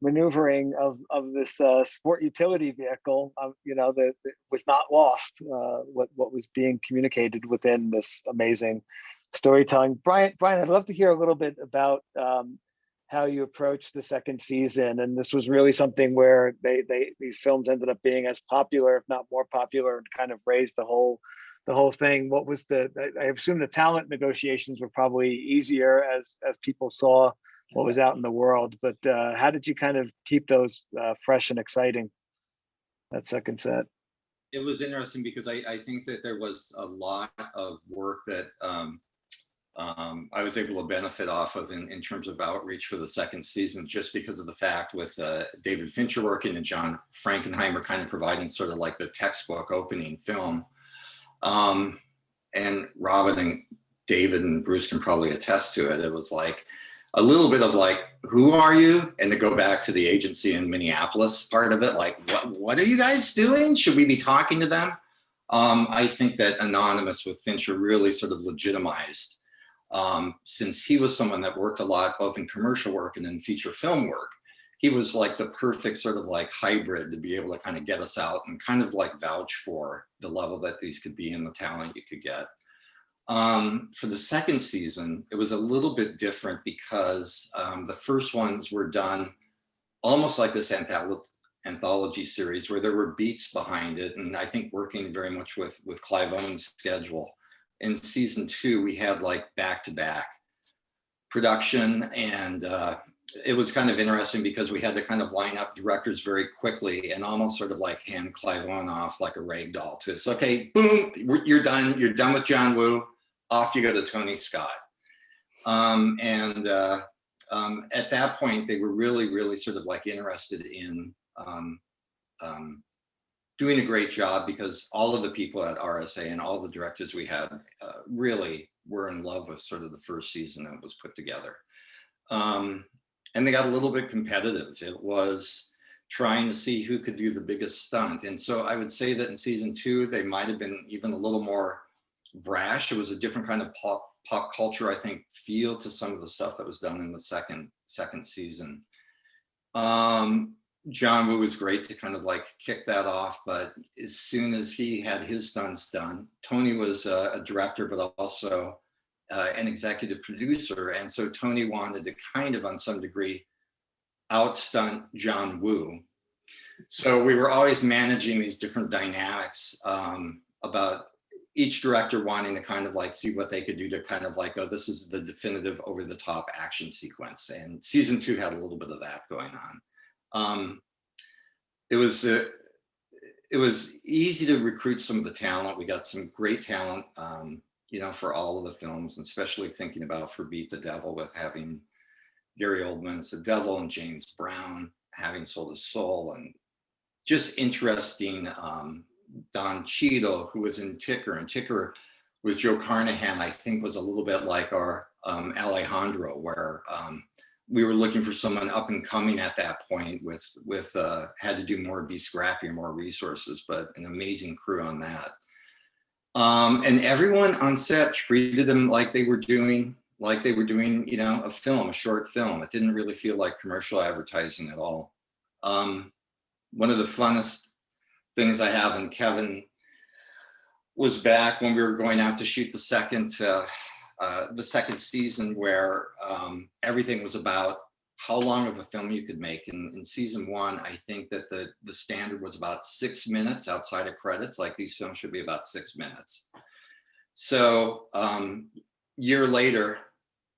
maneuvering of this sport utility vehicle, that was not lost, what was being communicated within this amazing storytelling. Brian, I'd love to hear a little bit about how you approached the second season. And this was really something where these films ended up being as popular, if not more popular, and kind of raised the whole thing. What was I assume the talent negotiations were probably easier as people saw what was out in the world, but how did you kind of keep those fresh and exciting, that second set? It was interesting because I think that there was a lot of work that I was able to benefit off of in terms of outreach for the second season, just because of the fact with David Fincher working and John Frankenheimer kind of providing sort of like the textbook opening film. And Robin and David and Bruce can probably attest to it. It was like a little bit of like, who are you? And to go back to the agency in Minneapolis part of it, like, what are you guys doing? Should we be talking to them? I think that Anonymous with Fincher really sort of legitimized, since he was someone that worked a lot, both in commercial work and in feature film work. He was like the perfect sort of like hybrid to be able to kind of get us out and kind of like vouch for the level that these could be and the talent you could get. For the second season, it was a little bit different because the first ones were done almost like this anthology series where there were beats behind it. And I think working very much with Clive Owen's schedule. In season 2, we had like back-to-back production, and it was kind of interesting because we had to kind of line up directors very quickly and almost sort of like hand Clive Owen off like a rag doll to us. Okay, boom, you're done with John Woo, off you go to Tony Scott. At that point, they were really sort of like interested in doing a great job, because all of the people at RSA and all the directors we had really were in love with sort of the first season that was put together. And they got a little bit competitive. It was trying to see who could do the biggest stunt. And so I would say that in season 2, they might have been even a little more brash. It was a different kind of pop culture, I think, feel to some of the stuff that was done in the second season. John Woo was great to kind of like kick that off, but as soon as he had his stunts done, Tony was a director, but also an executive producer. And so Tony wanted to kind of, on some degree, outstunt John Woo. So we were always managing these different dynamics about each director wanting to kind of like see what they could do to kind of like, oh, this is the definitive over the top action sequence. And season 2 had a little bit of that going on. It was easy to recruit some of the talent. We got some great talent, for all of the films, and especially thinking about For Beat the Devil with having Gary Oldman as the devil and James Brown having Sold His Soul, and just interesting Don Cheadle, who was in Ticker, and Ticker with Joe Carnahan, I think was a little bit like our Alejandro, where we were looking for someone up and coming at that point with had to do more, be scrappy, more resources, but an amazing crew on that. And everyone on set treated them like they were doing, a film, a short film. It didn't really feel like commercial advertising at all. One of the funnest things I have, and Kevin was back when we were going out to shoot the second season, where everything was about how long of a film you could make. In season 1, I think that the standard was about 6 minutes outside of credits. Like, these films should be about 6 minutes. So year later,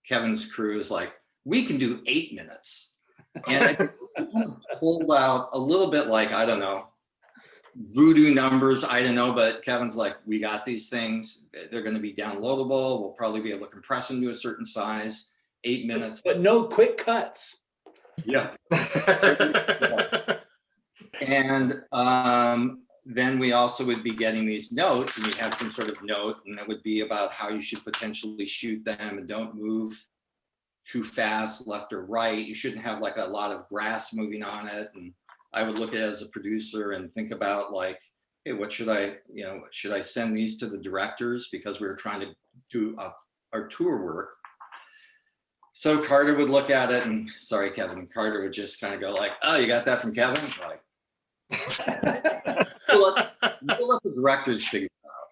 Kevin's crew is like, we can do 8 minutes. And I kind of pulled out a little bit like, I don't know, voodoo numbers, I don't know, but Kevin's like, we got these things. They're going to be downloadable. We'll probably be able to compress them to a certain size, 8 minutes. But no quick cuts. Yeah. And then we also would be getting these notes, and you have some sort of note, and it would be about how you should potentially shoot them, and don't move too fast, left or right. You shouldn't have like a lot of grass moving on it. And I would look at it as a producer and think about like, hey, what should should I send these to the directors, because we were trying to do our tour work. So Carter would look at it, and sorry, Kevin, Carter would just kind of go like, oh, you got that from Kevin? Like, we'll let the directors figure it out.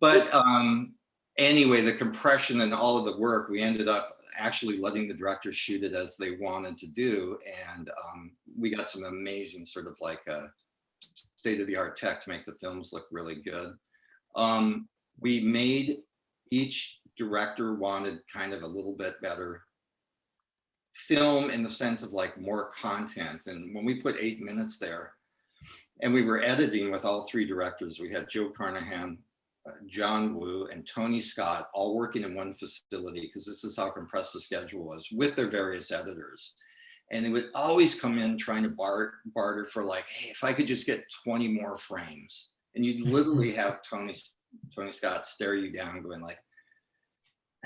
But anyway, the compression and all of the work, we ended up actually letting the directors shoot it as they wanted to do. And we got some amazing sort of like state-of-the-art tech to make the films look really good. We made, each director wanted kind of a little bit better film in the sense of like more content. And when we put 8 minutes there, and we were editing with all three directors, we had Joe Carnahan, John Woo, and Tony Scott all working in one facility, because this is how compressed the schedule was, with their various editors. And they would always come in trying to barter for like, hey, if I could just get 20 more frames. And you'd literally have Tony Scott stare you down going like,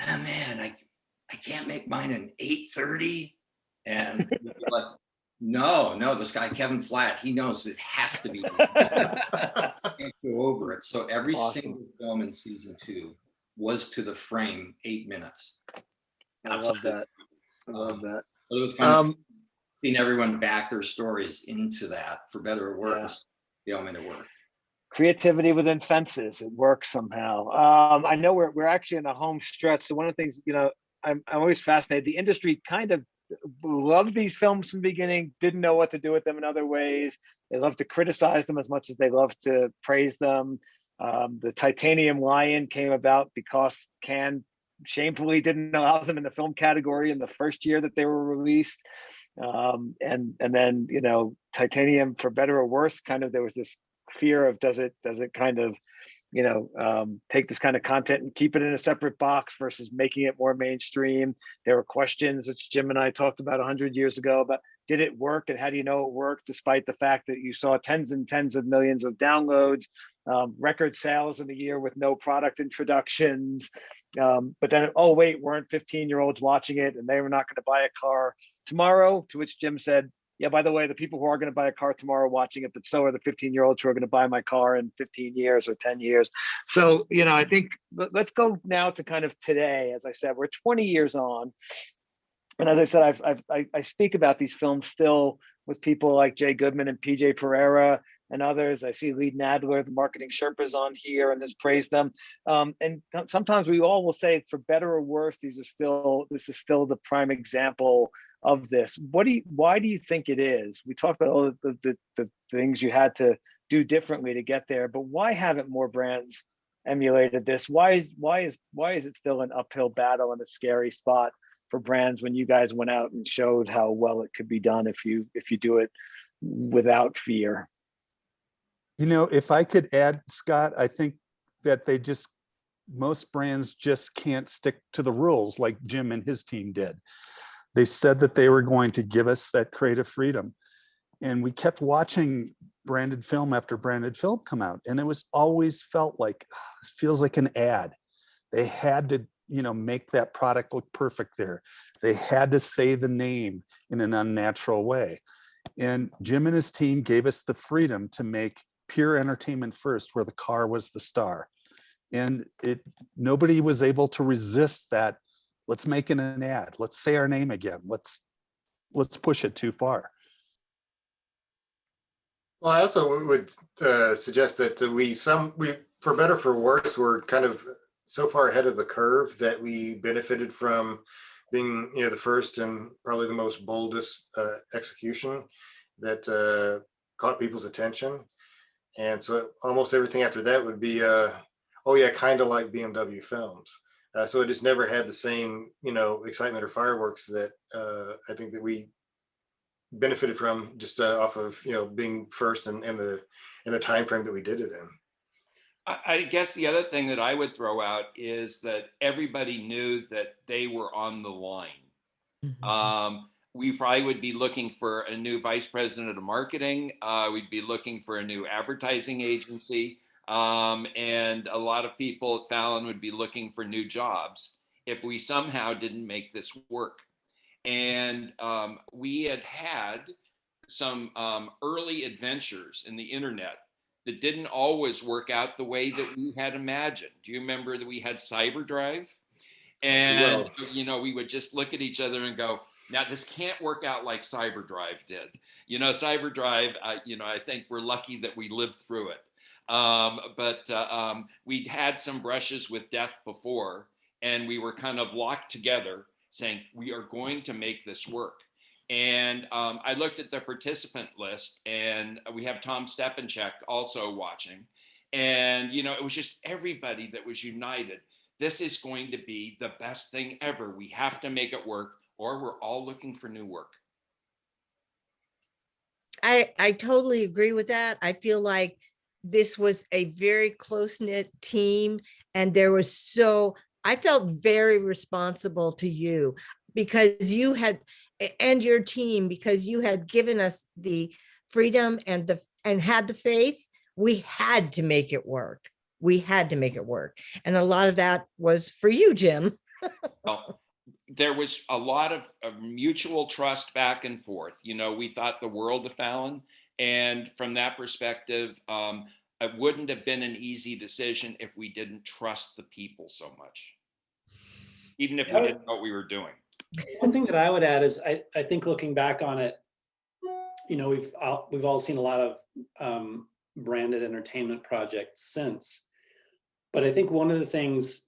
oh man, I can't make mine in 8:30. And you'd be like, no, this guy, Kevin Flatt, he knows it has to be. Can't go over it. So every single film in season 2 was to the frame 8 minutes. I love that. I love that. It was kind of seeing everyone back their stories into that, for better or worse. They all made it work. Creativity within fences. It works somehow. I know we're actually in the home stretch. So one of the things, I'm always fascinated. The industry kind of loved these films from the beginning, didn't know what to do with them in other ways. They love to criticize them as much as they love to praise them. The Titanium Lion came about because Cannes shamefully didn't allow them in the film category in the first year that they were released. And then, Titanium, for better or worse, kind of, there was this fear of, does it kind of, take this kind of content and keep it in a separate box versus making it more mainstream. There were questions that Jim and I talked about 100 years ago about, did it work, and how do you know it worked, despite the fact that you saw tens and tens of millions of downloads, record sales in a year with no product introductions. But then, oh wait, weren't 15-year-olds watching it, and they were not going to buy a car tomorrow? To which Jim said, yeah, by the way, the people who are going to buy a car tomorrow watching it, but so are the 15-year-olds who are going to buy my car in 15 years or 10 years. So, I think let's go now to kind of today. As I said, we're 20 years on. And as I said, I speak about these films still with people like Jay Goodman and PJ Pereira and others. I see Lee Nadler, the marketing Sherpas, on here, and has praised them. And sometimes we all will say, for better or worse, this is still the prime example of this. Why do you think it is? We talked about all the things you had to do differently to get there, but why haven't more brands emulated this? Why is it still an uphill battle and a scary spot for brands when you guys went out and showed how well it could be done if you do it without fear? If I could add, Scott, I think that most brands just can't stick to the rules like Jim and his team did. They said that they were going to give us that creative freedom. And we kept watching branded film after branded film come out. And it was always felt like, it feels like an ad. They had to, make that product look perfect there. They had to say the name in an unnatural way. And Jim and his team gave us the freedom to make pure entertainment first, where the car was the star. And nobody was able to resist that. Let's make it an ad. Let's say our name again. Let's push it too far. Well, I also would suggest that we, for better or for worse, we're kind of so far ahead of the curve that we benefited from being, the first and probably the most boldest execution that caught people's attention. And so almost everything after that would be, oh yeah, kind of like BMW Films. So it just never had the same, excitement or fireworks that I think that we benefited from just off of, being first and in the time frame that we did it in. I guess the other thing that I would throw out is that everybody knew that they were on the line. We probably would be looking for a new vice president of marketing. We'd be looking for a new advertising agency. And a lot of people at Fallon would be looking for new jobs if we somehow didn't make this work. And we had some early adventures in the internet that didn't always work out the way that we had imagined. Do you remember that we had Cyberdrive? And, we would just look at each other and go, now this can't work out like Cyberdrive did. Cyberdrive, I think we're lucky that we lived through it. But we'd had some brushes with death before, and we were kind of locked together saying, we are going to make this work. And I looked at the participant list, and we have Tom Stepanchek also watching. And, it was just everybody that was united. This is going to be the best thing ever. We have to make it work, or we're all looking for new work. I totally agree with that. I feel like this was a very close-knit team, and I felt very responsible to you because you had, and your team, because you had given us the freedom and had the faith. We had to make it work. And a lot of that was for you, Jim. Well, there was a lot of mutual trust back and forth. We thought the world of Fallon. And from that perspective, it wouldn't have been an easy decision if we didn't trust the people so much, even if we didn't know what we were doing. One thing that I would add is I think looking back on it, we've all seen a lot of branded entertainment projects since. But I think one of the things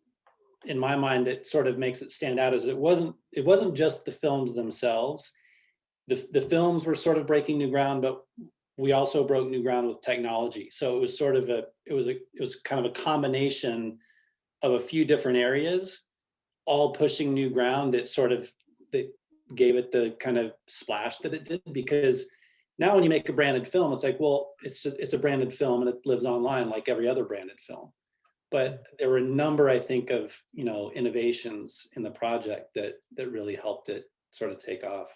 in my mind that sort of makes it stand out is it wasn't just the films themselves. The films were sort of breaking new ground, but we also broke new ground with technology. So it was sort of it was kind of a combination of a few different areas, all pushing new ground that gave it the kind of splash that it did. Because now when you make a branded film, it's like, well, it's a branded film and it lives online like every other branded film. But there were a number, I think, of innovations in the project that really helped it sort of take off.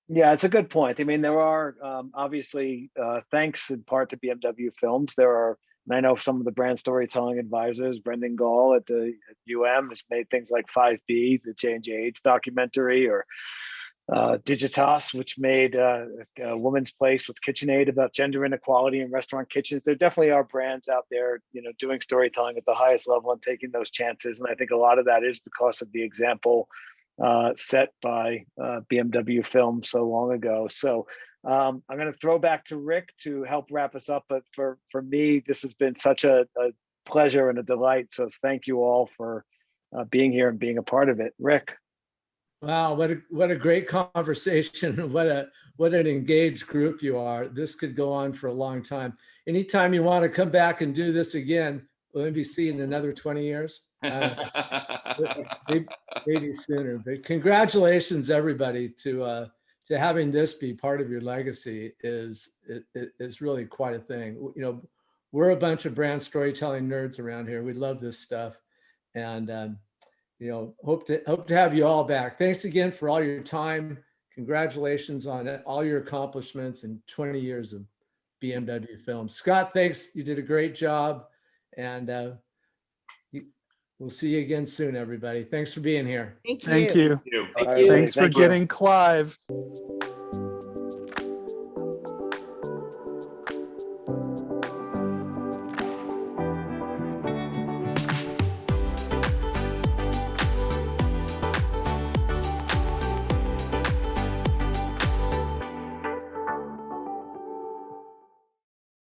Yeah, it's a good point. I mean, there are obviously, thanks in part to BMW Films, and I know some of the brand storytelling advisors, Brendan Gall at UM has made things like 5B, the J&J AIDS documentary, or Digitas, which made a Woman's Place with KitchenAid about gender inequality in restaurant kitchens. There definitely are brands out there, doing storytelling at the highest level and taking those chances. And I think a lot of that is because of the example set by BMW Films so long ago. So I'm going to throw back to Rick to help wrap us up. But for me, this has been such a pleasure and a delight. So thank you all for being here and being a part of it. Rick. Wow, what a great conversation. What an engaged group you are. This could go on for a long time. Anytime you want to come back and do this again, will we see in another 20 years? Maybe sooner. But congratulations, everybody, to having this be part of your legacy is really quite a thing. We're a bunch of brand storytelling nerds around here. We love this stuff, and hope to have you all back. Thanks again for all your time. Congratulations on all your accomplishments in 20 years of BMW Films. Scott, thanks. You did a great job, and we'll see you again soon, everybody. Thanks for being here. Thank you. Thank you. All right, Thanks for thank you. getting Clive.